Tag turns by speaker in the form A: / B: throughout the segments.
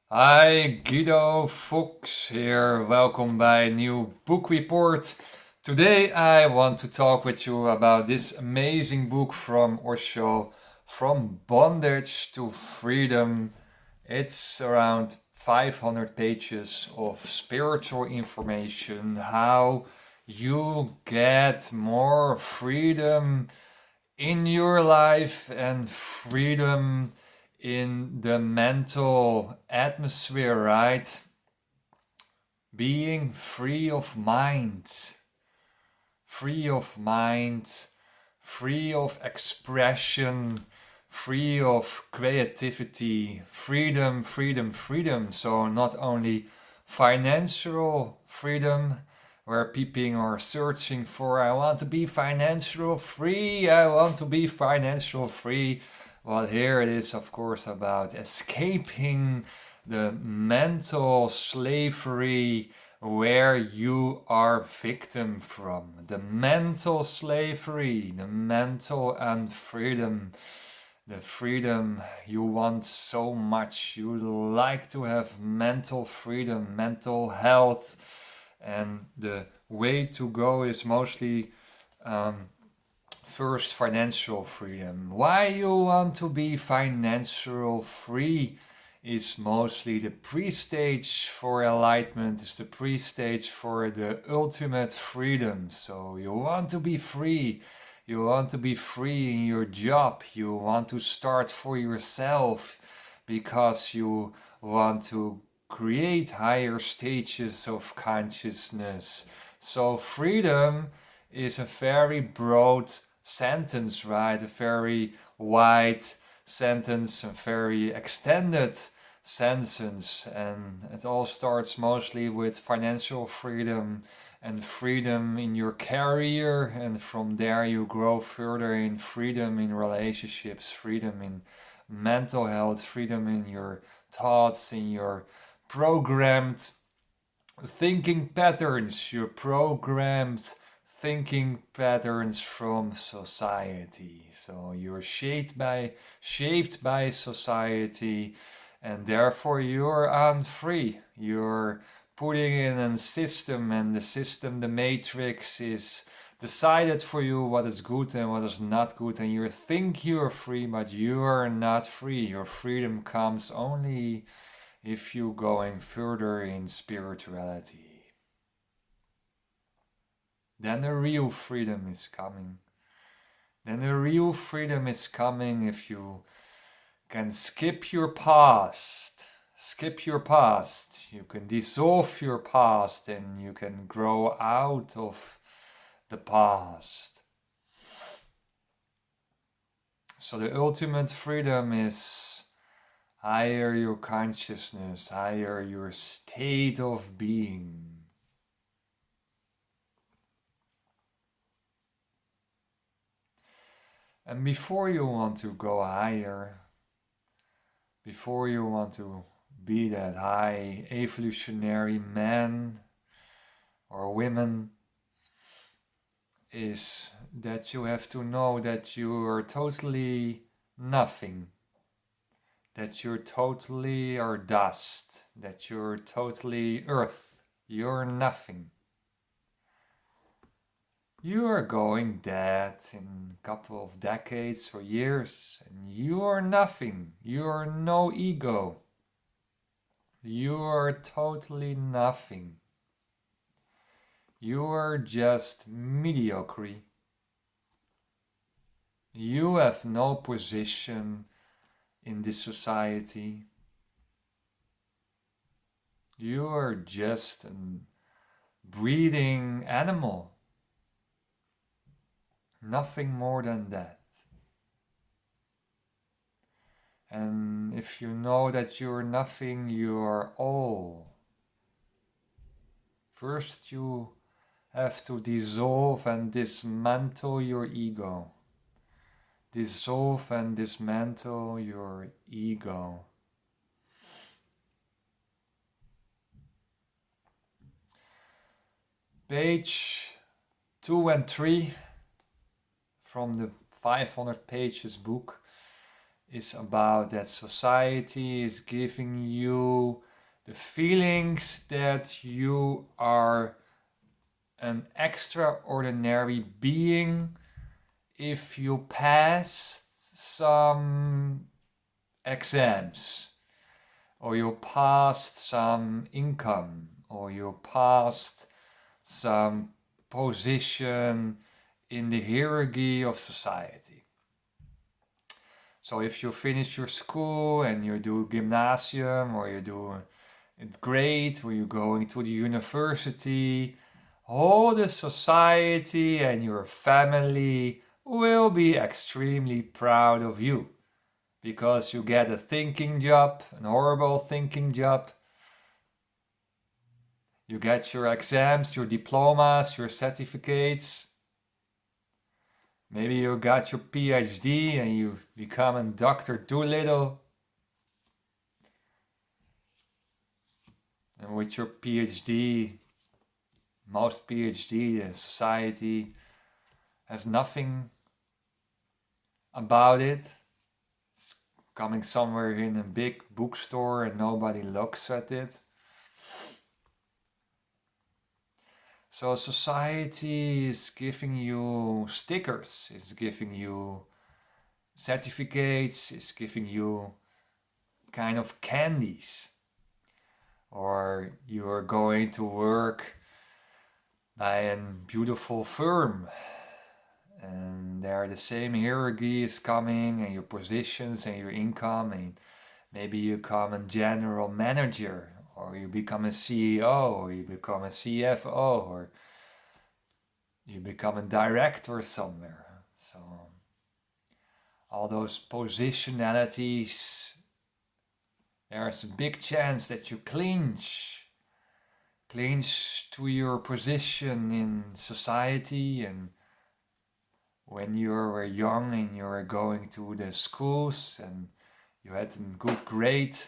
A: Hi, Guido Fox here. Welcome by a new book report. Today I want to talk with you about this amazing book from Osho, From Bondage to Freedom. It's around 500 pages of spiritual information, how you get more freedom in your life and freedom in the mental atmosphere, right? Being free of mind, free of expression, free of creativity, freedom, freedom, freedom. So, not only financial freedom, where people are searching for, I want to be financial free, I want to be financial free. Well, here it is, of course, about escaping the mental slavery where you are victim from. The mental slavery, the mental unfreedom, the freedom you want so much. You like to have mental freedom, mental health, and the way to go is mostly first financial freedom. Why you want to be financial free is mostly the pre-stage for enlightenment, is the pre-stage for the ultimate freedom. So you want to be free. You want to be free in your job. You want to start for yourself because you want to create higher stages of consciousness. So freedom is a very broad sentence, right? A very wide sentence, a very extended sentence, and it all starts mostly with financial freedom and freedom in your career, and from there you grow further in freedom in relationships, freedom in mental health, freedom in your thoughts, in your programmed thinking patterns, your programmed thinking patterns from society. So you're shaped by society, and therefore you're unfree. You're putting in a system, and the system, the matrix, is decided for you what is good and what is not good, and you think you're free, but you are not free. Your freedom comes only if you're going further in spirituality. Then the real freedom is coming. Then the real freedom is coming if you can skip your past. Skip your past. You can dissolve your past and you can grow out of the past. So the ultimate freedom is higher your consciousness, higher your state of being. And before you want to go higher, before you want to be that high evolutionary man or woman, is that you have to know that you are totally nothing, that you're totally are dust, that you're totally earth, you're nothing. You are going dead in a couple of decades or years, and you are nothing. You are no ego. You are totally nothing. You are just mediocre. You have no position in this society. You are just a breathing animal. Nothing more than that. And if you know that you're nothing, you're all. First, you have to dissolve and dismantle your ego. Dissolve and dismantle your ego. Page 2 and 3 from the 500 pages book is about that society is giving you the feelings that you are an extraordinary being if you pass some exams, or you passed some income, or you passed some position in the hierarchy of society. So if you finish your school and you do gymnasium, or you do it great, or you're going to the university, all the society and your family will be extremely proud of you because you get a thinking job, an horrible thinking job. You get your exams, your diplomas, your certificates. Maybe you got your PhD and you become a Dr. Doolittle. And with your PhD, most PhD, the society has nothing about it. It's coming somewhere in a big bookstore and nobody looks at it. So society is giving you stickers, it's giving you certificates, it's giving you kind of candies. Or you're going to work by a beautiful firm and there the same hierarchy is coming and your positions and your income, and maybe you become a general manager, or you become a CEO, or you become a CFO, or you become a director somewhere. So all those positionalities, there's a big chance that you clinch to your position in society. And when you were young and you were going to the schools and you had a good grade,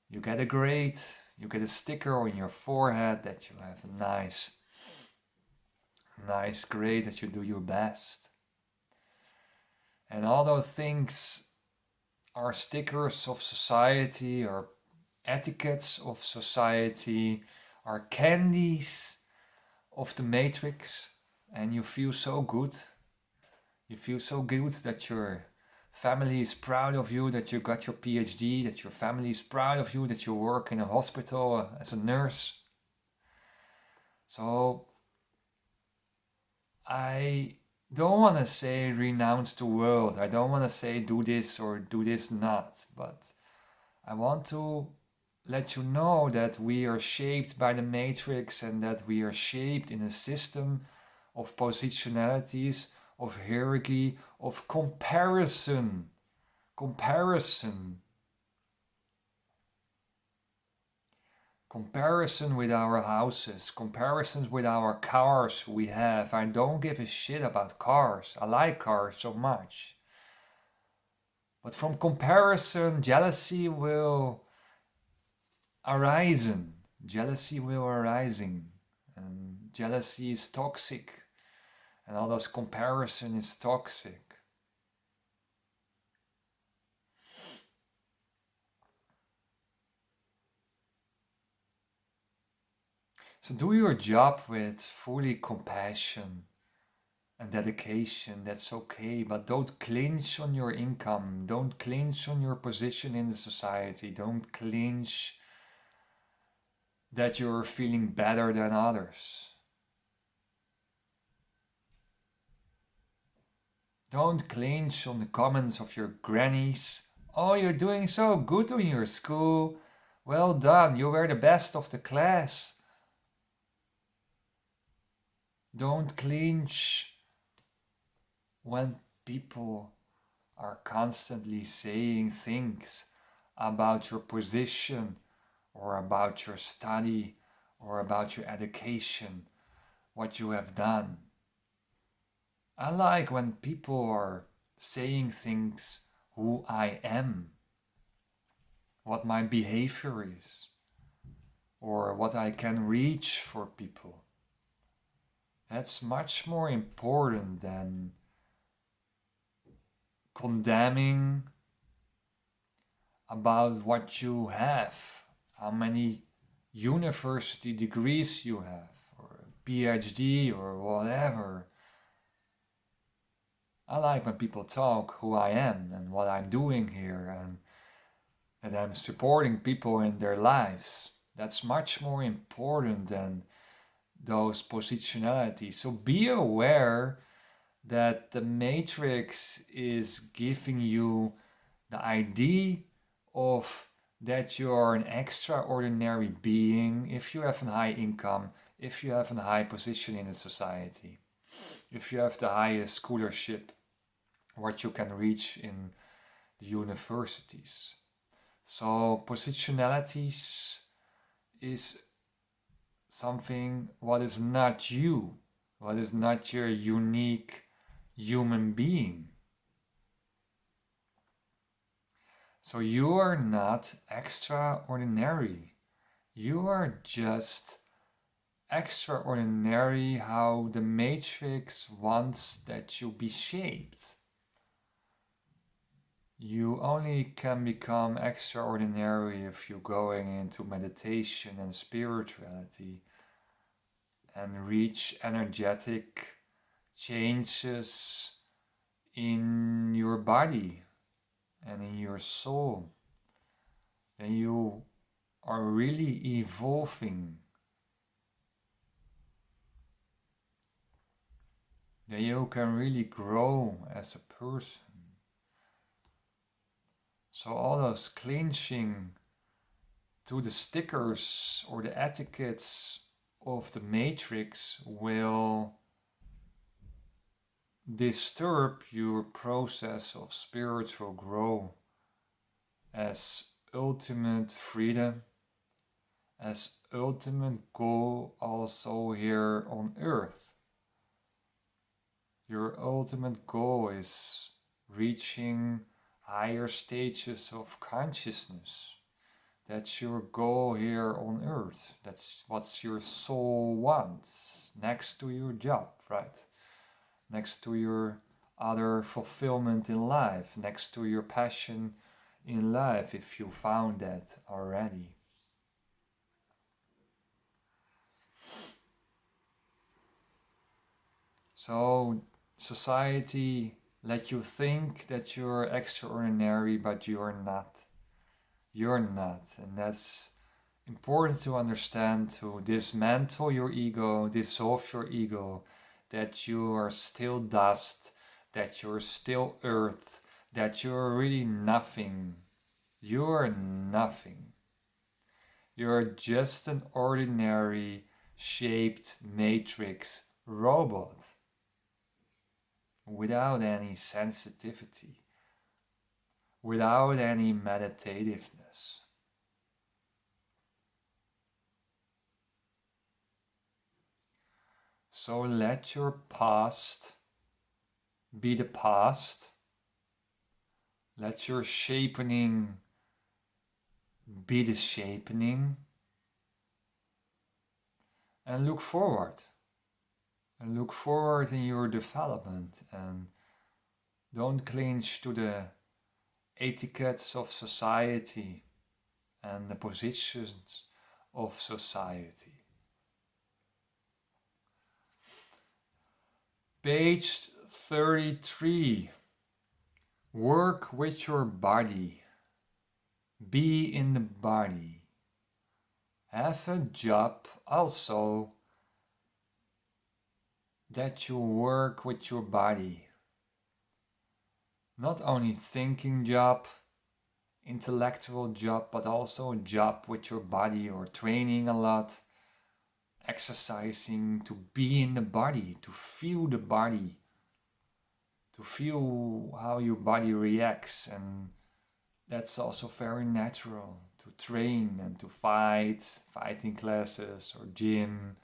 A: you get a grade, you get a sticker on your forehead that you have a nice grade, that you do your best. And all those things are stickers of society, or etiquettes of society, are candies of the Matrix, and you feel so good. You feel so good that your family is proud of you, that you got your PhD, that your family is proud of you, that you work in a hospital as a nurse. So I don't want to say renounce the world. I don't want to say do this or do this not. But I want to let you know that we are shaped by the Matrix, and that we are shaped in a system of positionalities, of hierarchy, of comparison. Comparison with our houses, comparisons with our cars we have. I don't give a shit about cars. I like cars so much. But from comparison, jealousy will arising. And jealousy is toxic. And all those comparison is toxic. So do your job with fully compassion and dedication. That's okay, but don't clinch on your income. Don't clinch on your position in the society. Don't clinch that you're feeling better than others. Don't clinch on the comments of your grannies. Oh, you're doing so good in your school. Well done, you were the best of the class. Don't clinch when people are constantly saying things about your position, or about your study, or about your education, what you have done. I like when people are saying things who I am, what my behavior is, or what I can reach for people. That's much more important than condemning about what you have, how many university degrees you have, or PhD, or whatever. I like when people talk who I am and what I'm doing here, and that I'm supporting people in their lives. That's much more important than those positionalities. So be aware that the Matrix is giving you the idea of that you are an extraordinary being if you have a high income, if you have a high position in the society, if you have the highest scholarship, what you can reach in the universities. So positionalities is something what is not you, what is not your unique human being. So you are not extraordinary. You are just extraordinary how the Matrix wants that you be shaped. You only can become extraordinary if you're going into meditation and spirituality and reach energetic changes in your body and in your soul. Then you are really evolving. Then you can really grow as a person. So all those clinching to the stickers or the etiquettes of the Matrix will disturb your process of spiritual growth as ultimate freedom, as ultimate goal also here on earth. Your ultimate goal is reaching higher stages of consciousness. That's your goal here on earth. That's what your soul wants next to your job, right? Next to your other fulfillment in life, next to your passion in life, if you found that already. So society let you think that you're extraordinary, but you're not. You're not. And that's important to understand, to dismantle your ego, dissolve your ego, that you are still dust, that you're still earth, that you're really nothing. You're nothing. You're just an ordinary shaped matrix robot without any sensitivity, without any meditativeness. So let your past be the past. Let your shapening be the shapening. And look forward. And look forward in your development. And don't clinch to the etiquettes of society and the positions of society. Page 33. Work with your body. Be in the body. Have a job also that you work with your body. Not only thinking job, intellectual job, but also a job with your body, or training a lot, exercising, to be in the body, to feel the body, to feel how your body reacts. And that's also very natural, to train and to fighting classes or gym,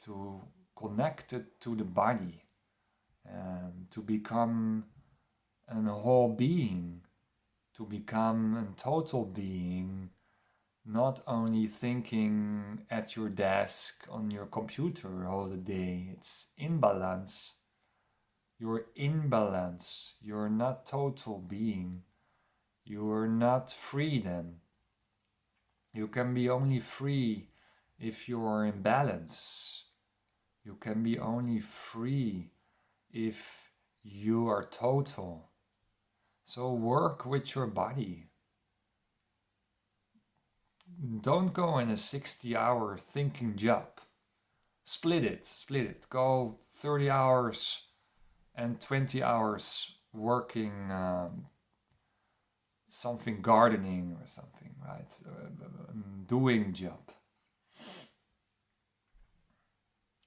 A: to connect it to the body, and to become a whole being, to become a total being, not only thinking at your desk on your computer all the day. It's imbalance. You're in balance. You're not total being. You are not free then. You can be only free if you are in balance. You can be only free if you are total. So work with your body. Don't go in a 60-hour thinking job. Split it. Go 30 hours and 20 hours working something, gardening or something, right? Doing job.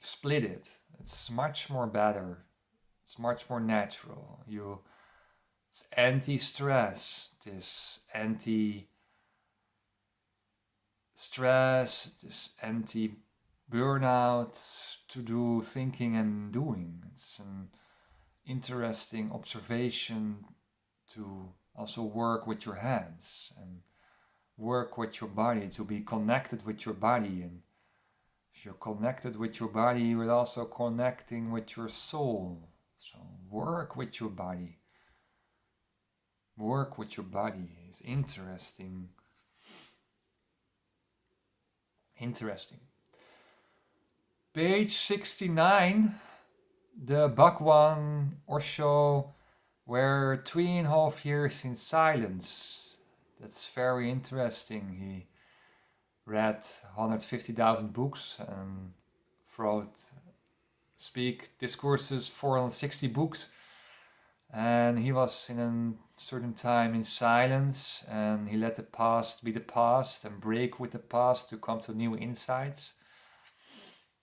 A: Split it. It's much more better. It's much more natural. It's anti-stress. This anti-stress. This anti-burnout to do thinking and doing. It's an interesting observation to also work with your hands and work with your body, to be connected with your body. And if you're connected with your body, you're also connecting with your soul. So work with your body. Work with your body is interesting. Interesting. Page 69, the Bhagwan Osho were 3.5 years in silence. That's very interesting. He read 150,000 books and wrote discourses, 460 books. And he was in a certain time in silence, and he let the past be the past and break with the past to come to new insights.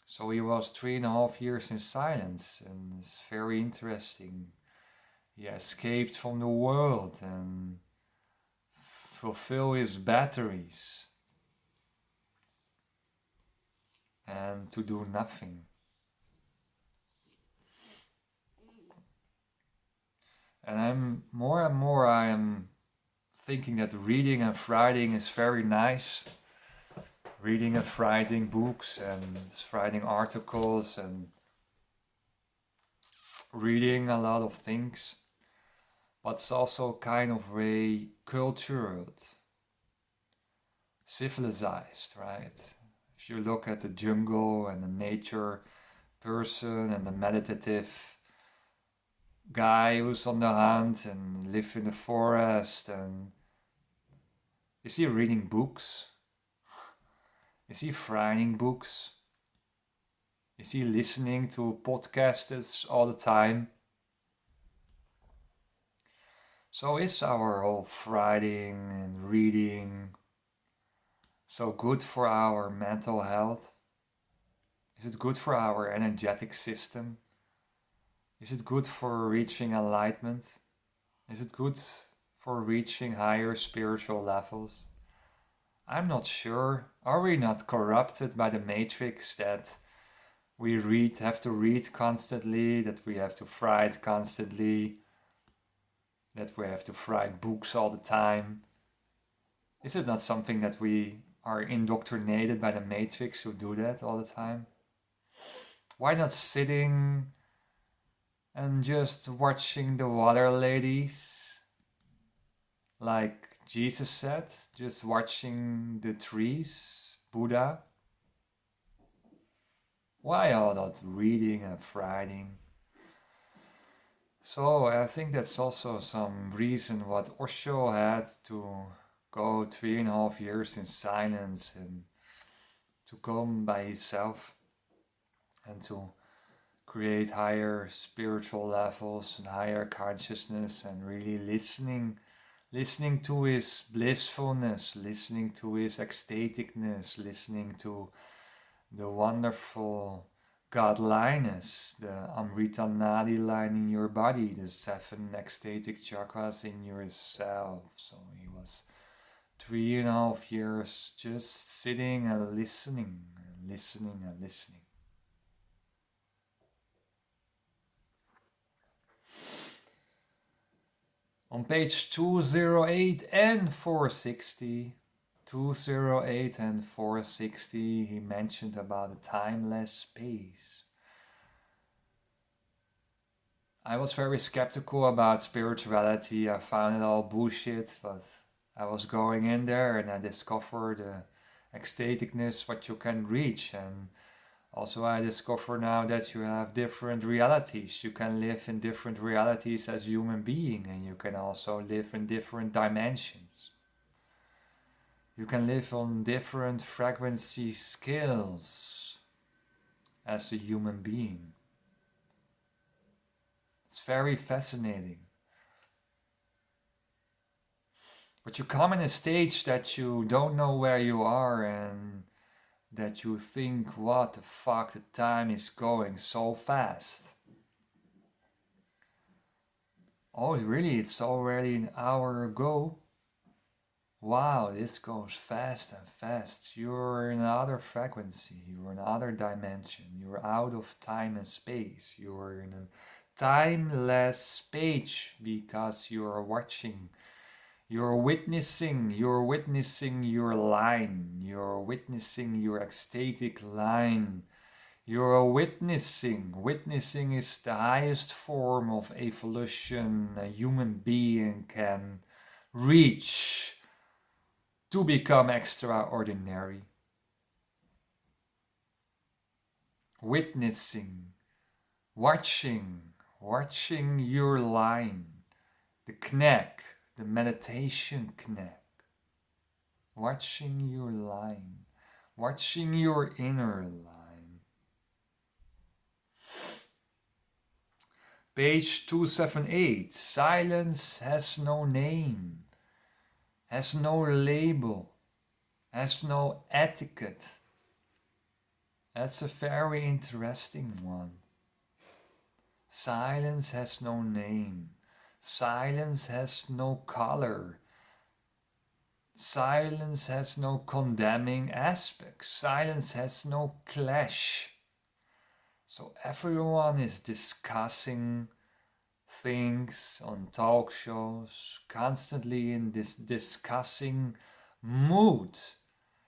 A: So he was 3.5 years in silence, and it's very interesting. He escaped from the world and fulfill his batteries and to do nothing. And I am thinking that reading and writing is very nice. Reading and writing books and writing articles and reading a lot of things. But it's also kind of very cultured, civilized, right? If you look at the jungle and the nature person and the meditative guy who's on the hunt and live in the forest, and is he reading books? Is he writing books? Is he listening to podcasts all the time? So is our whole writing and reading so good for our mental health? Is it good for our energetic system? Is it good for reaching enlightenment? Is it good for reaching higher spiritual levels? I'm not sure. Are we not corrupted by the Matrix that we have to read constantly, that we have to write constantly, that we have to write books all the time? Is it not something that we are indoctrinated by the Matrix to do that all the time? Why not sitting and just watching the water ladies, like Jesus said, just watching the trees, Buddha? Why all that reading and writing? So I think that's also some reason what Osho had to go 3.5 years in silence and to come by himself and to create higher spiritual levels and higher consciousness, and really listening to his blissfulness, listening to his ecstaticness, listening to the wonderful godliness, the Amrita Nadi line in your body, the 7 ecstatic chakras in yourself. So he was 3.5 years just sitting and listening and listening and listening. On page 208 and 460, 208 and 460, he mentioned about a timeless space. I was very skeptical about spirituality. I found it all bullshit, but I was going in there and I discovered the ecstaticness what you can reach. And also I discover now that you have different realities. You can live in different realities as human being, and you can also live in different dimensions. You can live on different frequency scales as a human being. It's very fascinating. But you come in a stage that you don't know where you are and that you think, what the fuck, the time is going so fast. Oh, really? It's already an hour ago? Wow, this goes fast and fast. You're in another frequency, you're in another dimension, you're out of time and space, you're in a timeless space because you're watching, you're witnessing your line, you're witnessing your ecstatic line. You're witnessing. Witnessing is the highest form of evolution a human being can reach to become extraordinary. Witnessing, watching your line, the knack, the meditation knack. Watching your line, watching your inner line. Page 278. Silence has no name, has no label, has no etiquette. That's a very interesting one. Silence has no name. Silence has no color. Silence has no condemning aspects. Silence has no clash. So everyone is discussing things on talk shows, constantly in this discussing mood,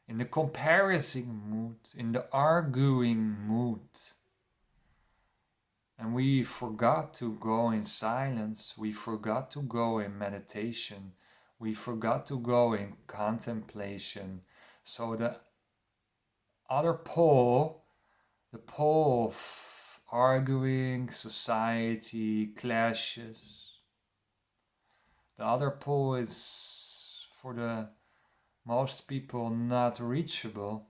A: in the comparison mood, in the arguing mood. And we forgot to go in silence, we forgot to go in meditation, we forgot to go in contemplation. So the other pole, the pole of arguing, society, clashes, the other pole is for the most people not reachable.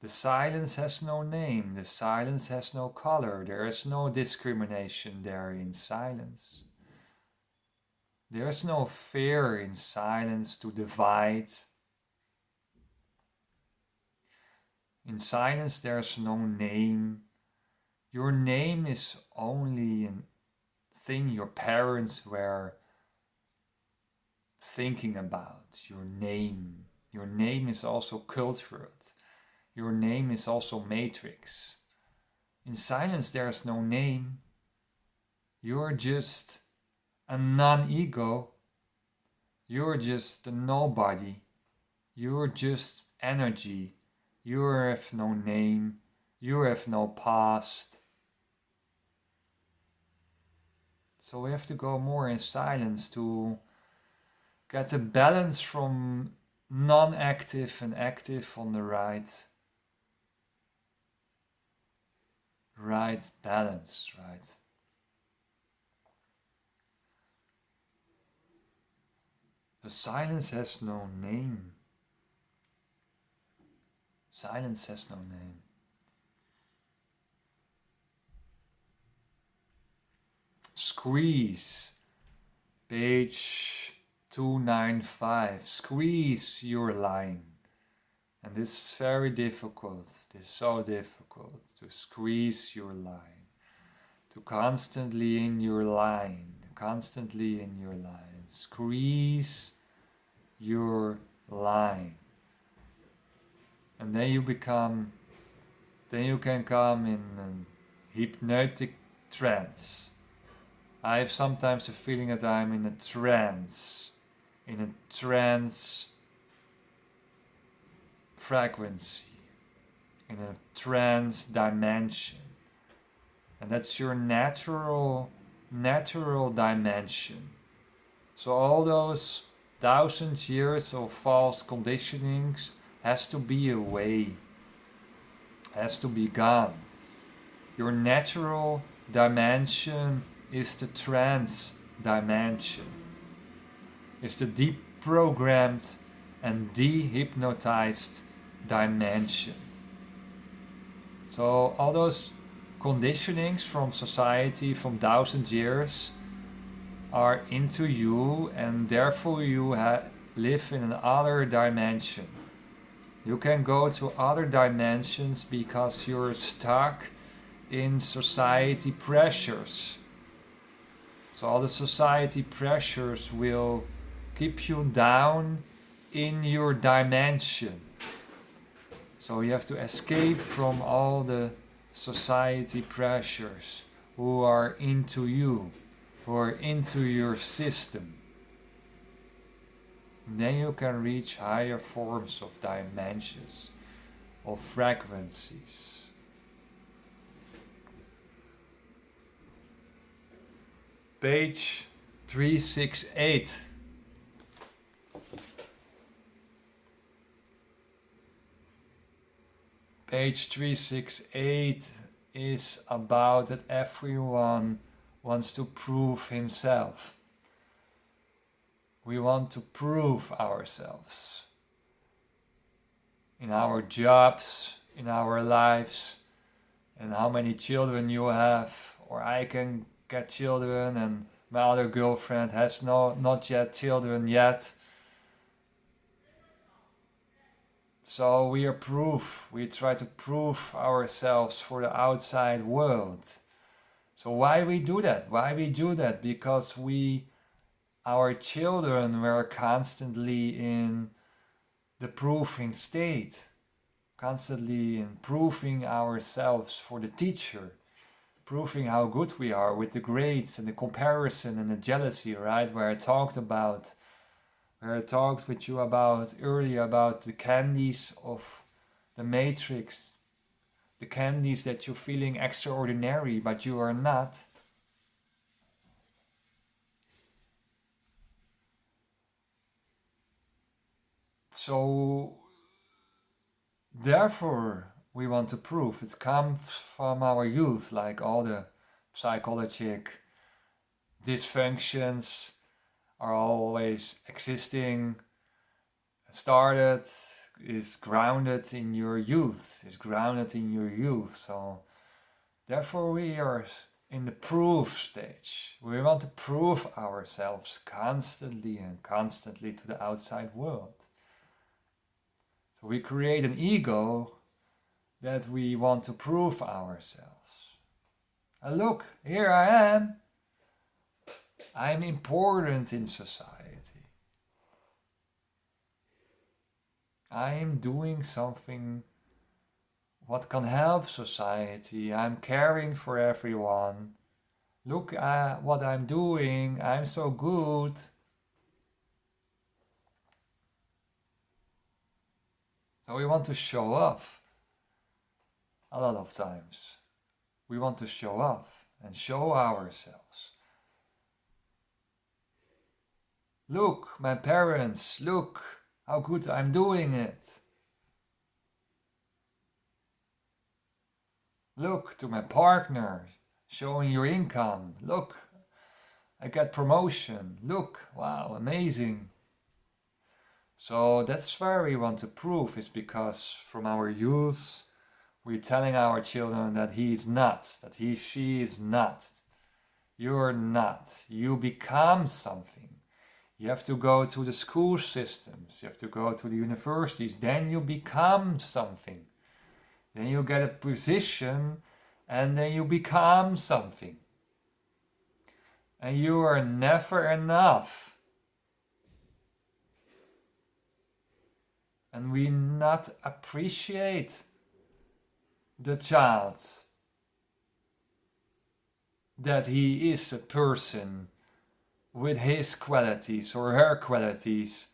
A: The silence has no name, the silence has no color, there is no discrimination there in silence. There is no fear in silence to divide. In silence there is no name. Your name is only a thing your parents were thinking about. Your name. Your name is also cultural. Your name is also Matrix. In silence there is no name. You're just a non-ego. You're just a nobody. You're just energy. You have no name. You have no past. So we have to go more in silence to get a balance from non-active and active on the right balance, right? The silence has no name. Silence has no name. Squeeze. Page 295. Squeeze your line. And this is very difficult. This is so difficult to squeeze your line. To constantly in your line. Constantly in your line. Squeeze your line. And then you can come in a hypnotic trance. I have sometimes a feeling that I'm in a trance frequency, in a trance dimension. And that's your natural natural dimension. So all those 1,000 years of false conditionings has to be away, has to be gone. Your natural dimension is the trance dimension. It's the deprogrammed and dehypnotized dimension. So all those conditionings from society from 1,000 years are into you, and therefore you live in another dimension. You can go to other dimensions because you're stuck in society pressures. So all the society pressures will keep you down in your dimension. So you have to escape from all the society pressures who are into you, who are into your system. And then you can reach higher forms of dimensions, of frequencies. Page 368. Page 368 is about that everyone wants to prove himself. We want to prove ourselves in our jobs, in our lives, and how many children you have, or I can get children and my other girlfriend has not yet children yet. So we try to prove ourselves for the outside world. So why we do that? Why we do that? Because our children were constantly in the proving state, constantly in proving ourselves for the teacher, proving how good we are with the grades and the comparison and the jealousy, right? Where I talked with you about earlier about the candies of the Matrix, the candies that you're feeling extraordinary, but you are not. So, therefore, we want to prove. It comes from our youth, like all the psychological dysfunctions are always existing, started, is grounded in your youth, So, therefore, we are in the proof stage. We want to prove ourselves constantly to the outside world. So we create an ego that we want to prove ourselves. And look, here I am. I'm important in society. I am doing something what can help society. I'm caring for everyone. Look at what I'm doing. I'm so good. So we want to show off. A lot of times. We want to show off and show ourselves. Look, my parents, look how good I'm doing it. Look to my partner, showing your income. Look, I get promotion. Look, wow, amazing. So that's where we want to prove, is because from our youth, we're telling our children that she is not. You're not. You become something. You have to go to the school systems. You have to go to the universities. Then you become something. Then you get a position and then you become something. And you are never enough. And we not appreciate the child that he is a person with his qualities or her qualities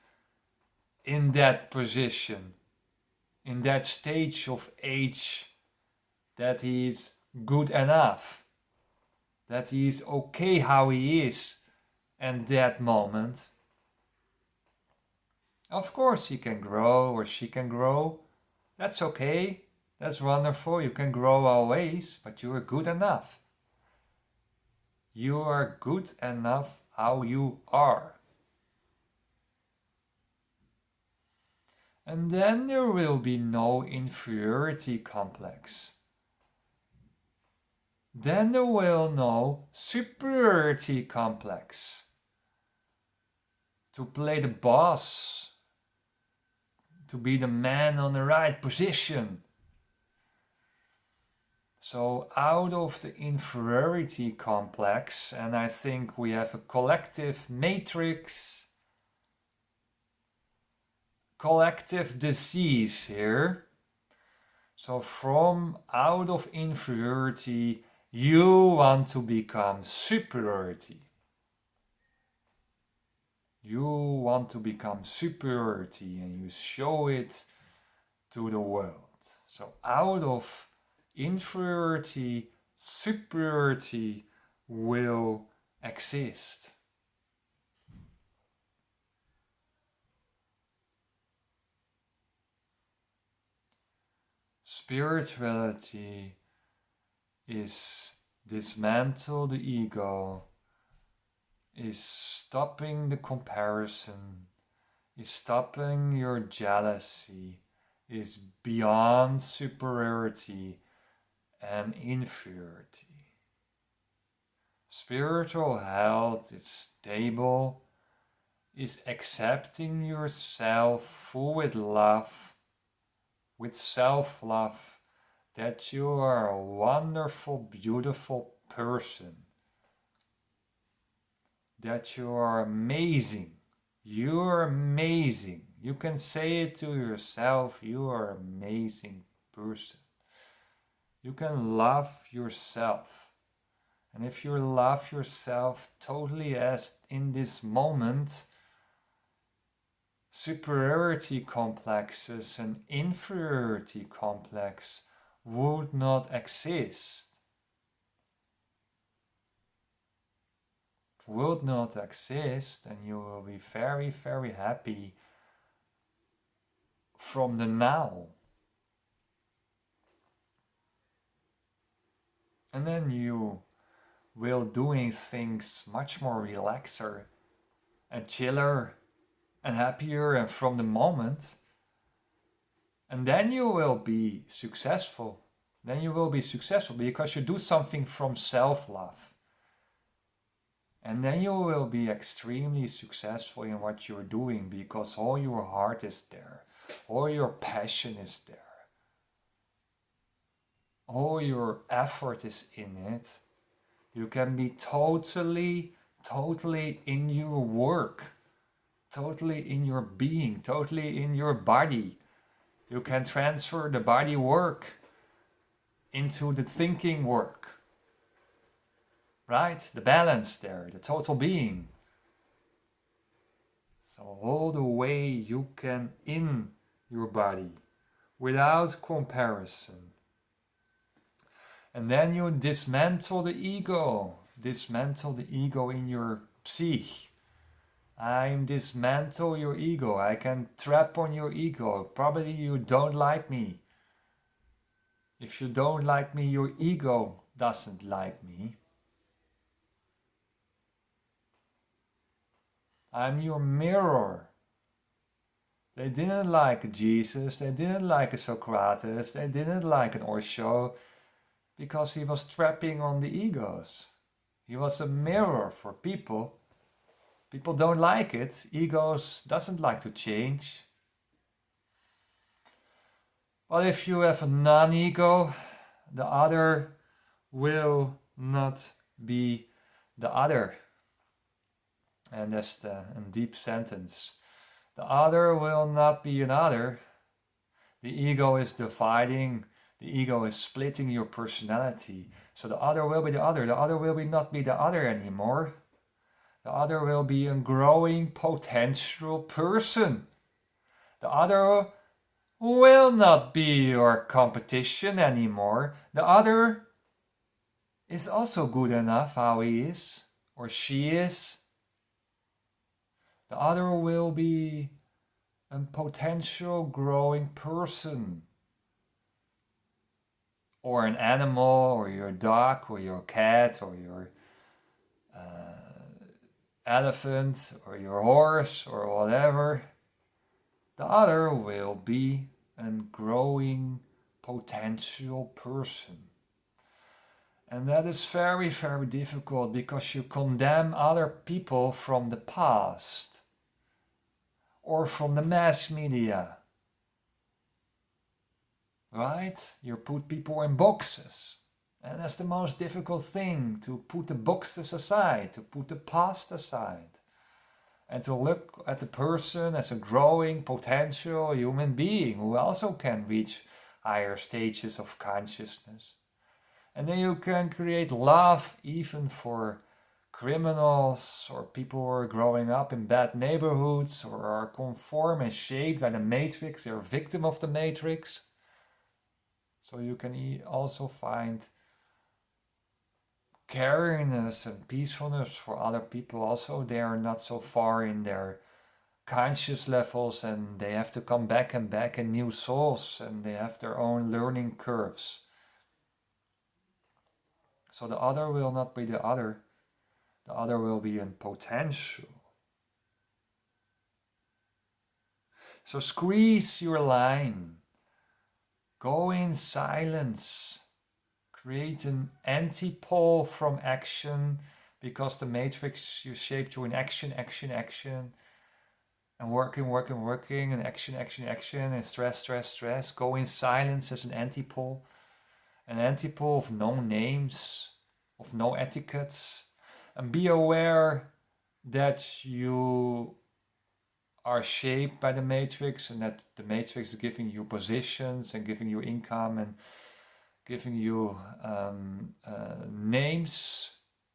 A: in that position, in that stage of age, that he is good enough, that he is okay how he is at that moment. Of course he can grow or she can grow. That's okay. That's wonderful. You can grow always, but you are good enough. You are good enough how you are. And then there will be no inferiority complex. Then there will no superiority complex. To play the boss, to be the man on the right position. So out of the inferiority complex, and I think we have a collective matrix, collective disease here. So from out of inferiority, you want to become superiority. You want to become superiority and you show it to the world. So out of inferiority, superiority will exist. Spirituality is dismantle the ego, is stopping the comparison, is stopping your jealousy, is beyond superiority and inferiority. Spiritual health is stable, is accepting yourself full with love, with self-love, that you are a wonderful, beautiful person, that you are amazing. You are amazing. You can say it to yourself, you are an amazing person. You can love yourself. And if you love yourself totally as in this moment, superiority complexes and inferiority complex would not exist. Would not exist, and you will be very, very happy from the now. And then you will doing things much more relaxer and chiller and happier and from the moment. And then you will be successful. Then you will be successful because you do something from self-love. And then you will be extremely successful in what you're doing because all your heart is there. All your passion is there. All your effort is in it. You can be totally in your work. Totally in your being. Totally in your body. You can transfer the body work into the thinking work. Right? The balance there, the total being. So all the way you can in your body without comparison. And then you dismantle the ego. Dismantle the ego in your psyche. I dismantle your ego. I can trap on your ego. Probably you don't like me. If you don't like me, your ego doesn't like me. I'm your mirror. They didn't like Jesus, they didn't like a Socrates, they didn't like an Osho, because he was trapping on the egos. He was a mirror for people. People don't like it. Egos doesn't like to change. But if you have a non-ego, the other will not be the other. And that's a deep sentence. The other will not be another. The ego is dividing. The ego is splitting your personality. So the other will be the other. The other will not be the other anymore. The other will be a growing potential person. The other will not be your competition anymore. The other is also good enough how he is or she is. The other will be a potential growing person, or an animal, or your dog, or your cat, or your elephant, or your horse, or whatever. The other will be a growing potential person. And that is very, very difficult because you condemn other people from the past or from the mass media. Right? You put people in boxes. And that's the most difficult thing, to put the boxes aside, to put the past aside. And to look at the person as a growing potential human being who also can reach higher stages of consciousness. And then you can create love even for criminals or people who are growing up in bad neighborhoods or are conformed and shaped by the Matrix. They're a victim of the Matrix. So you can also find caringness and peacefulness for other people. Also, they are not so far in their conscious levels and they have to come back and back in new souls and they have their own learning curves. So the other will not be the other will be in potential. So squeeze your line, go in silence, create an antipole from action, because the Matrix you shaped you in action, and working, and action, and stress. Go in silence as an antipole of no names, of no etiquettes, and be aware that you are shaped by the Matrix and that the Matrix is giving you positions and giving you income and giving you names,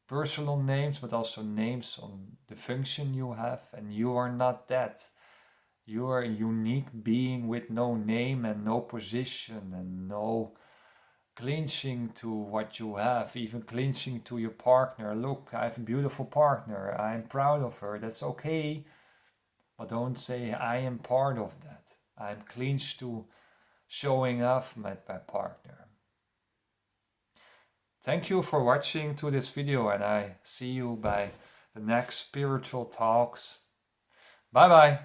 A: personal names, but also names on the function you have, and you are not that. You are a unique being with no name and no position and no clinching to what you have, even clinching to your partner. Look, I have a beautiful partner, I'm proud of her, that's okay, but don't say I am part of that. I'm clinched to showing off my partner. Thank you for watching to this video, and I see you by the next spiritual talks. Bye bye.